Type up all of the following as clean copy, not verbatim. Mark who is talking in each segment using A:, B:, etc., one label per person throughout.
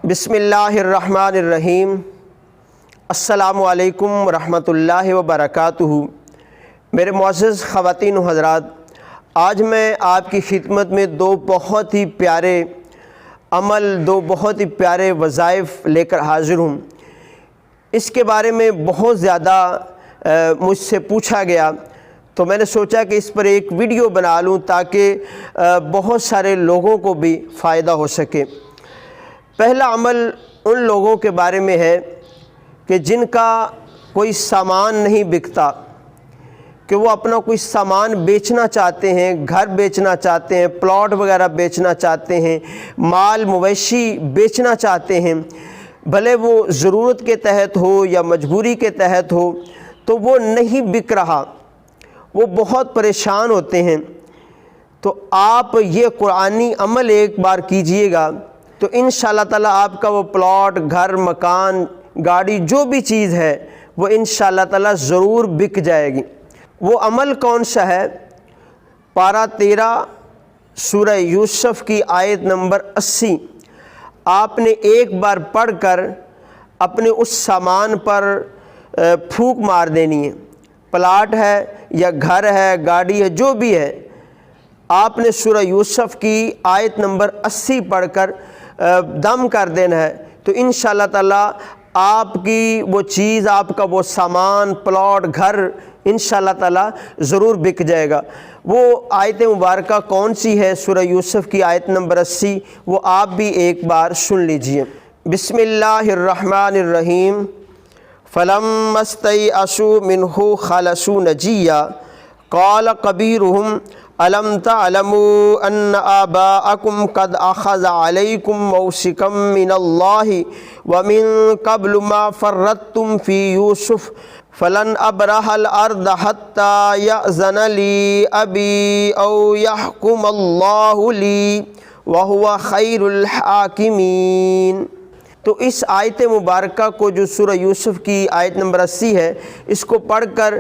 A: بسم اللہ الرحمن الرحیم۔ السلام علیکم ورحمۃ اللہ وبرکاتہ۔ میرے معزز خواتین و حضرات، آج میں آپ کی خدمت میں دو بہت ہی پیارے عمل، دو بہت ہی پیارے وظائف لے کر حاضر ہوں۔ اس کے بارے میں بہت زیادہ مجھ سے پوچھا گیا، تو میں نے سوچا کہ اس پر ایک ویڈیو بنا لوں تاکہ بہت سارے لوگوں کو بھی فائدہ ہو سکے۔ پہلا عمل ان لوگوں کے بارے میں ہے کہ جن کا کوئی سامان نہیں بکتا، کہ وہ اپنا کوئی سامان بیچنا چاہتے ہیں، گھر بیچنا چاہتے ہیں، پلاٹ وغیرہ بیچنا چاہتے ہیں، مال مویشی بیچنا چاہتے ہیں، بھلے وہ ضرورت کے تحت ہو یا مجبوری کے تحت ہو، تو وہ نہیں بک رہا، وہ بہت پریشان ہوتے ہیں۔ تو آپ یہ قرآنی عمل ایک بار کیجئے گا تو انشاءاللہ تعالیٰ آپ کا وہ پلاٹ، گھر، مکان، گاڑی، جو بھی چیز ہے وہ انشاءاللہ تعالیٰ ضرور بک جائے گی۔ وہ عمل کون سا ہے؟ پارہ 13 سورہ یوسف کی آیت نمبر 80 آپ نے ایک بار پڑھ کر اپنے اس سامان پر پھونک مار دینی ہے۔ پلاٹ ہے یا گھر ہے، گاڑی ہے، جو بھی ہے، آپ نے سورہ یوسف کی آیت نمبر 80 پڑھ کر دم کر دینا ہے، تو انشاءاللہ تعالیٰ آپ کی وہ چیز، آپ کا وہ سامان، پلاٹ، گھر انشاءاللہ تعالیٰ ضرور بک جائے گا۔ وہ آیت مبارکہ کون سی ہے؟ سورہ یوسف کی آیت نمبر 80، وہ آپ بھی ایک بار سن لیجئے۔ بسم اللہ الرحمن الرحیم۔ فَلَمَّا اسْتَيْأَسُوا مِنْهُ خَلَصُوا نَجِيًّا قَالَ قَبِيرُهُمْ أَلَمْ تَعْلَمُوا أَنَّ آبَاءَكُمْ قَدْ أَخَذَ عَلَيْكُمْ مَوْثِقًا مِّنَ اللَّهِ وَمِن قَبْلُ مَا فَرَّطْتُمْ فِي يُوسُفَ فَلَنْ أَبْرَحَ الْأَرْضَ حَتَّى يَأْذَنَ لِي أَبِي أَوْ يَحْكُمَ اللَّهُ لِي وَهُوَ خَيْرُ الْحَاكِمِينَ۔ تو اس آیت مبارکہ کو، جو سورہ یوسف کی آیت نمبر 80 ہے، اس کو پڑھ کر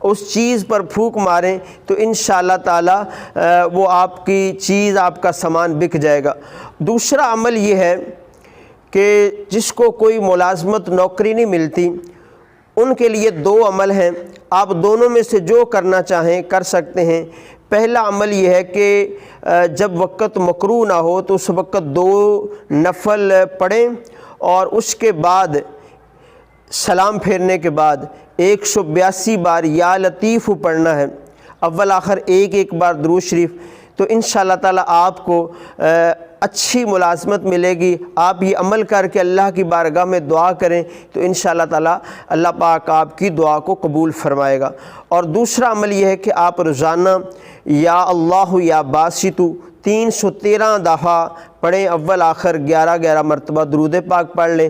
A: اس چیز پر پھونک ماریں تو انشاءاللہ تعالی وہ آپ کی چیز، آپ کا سامان بک جائے گا۔ دوسرا عمل یہ ہے کہ جس کو کوئی ملازمت، نوکری نہیں ملتی، ان کے لیے دو عمل ہیں، آپ دونوں میں سے جو کرنا چاہیں کر سکتے ہیں۔ پہلا عمل یہ ہے کہ جب وقت مکروہ نہ ہو تو اس وقت 2 نفل پڑھیں، اور اس کے بعد سلام پھیرنے کے بعد 182 بار یا لطیف پڑھنا ہے، اول آخر ایک بار درود شریف، تو انشاءاللہ تعالیٰ آپ کو اچھی ملازمت ملے گی۔ آپ یہ عمل کر کے اللہ کی بارگاہ میں دعا کریں تو انشاءاللہ تعالیٰ اللہ پاک آپ کی دعا کو قبول فرمائے گا۔ اور دوسرا عمل یہ ہے کہ آپ روزانہ یا اللہ یا باسطو 313 دفعہ پڑھیں، اول آخر 11 مرتبہ درود پاک پڑھ لیں۔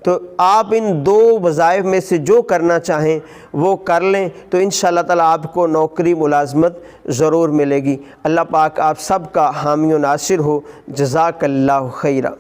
A: تو آپ ان 2 وظائف میں سے جو کرنا چاہیں وہ کر لیں تو انشاءاللہ تعالیٰ آپ کو نوکری، ملازمت ضرور ملے گی۔ اللہ پاک آپ سب کا حامی و ناصر ہو۔ جزاک اللہ خیرہ۔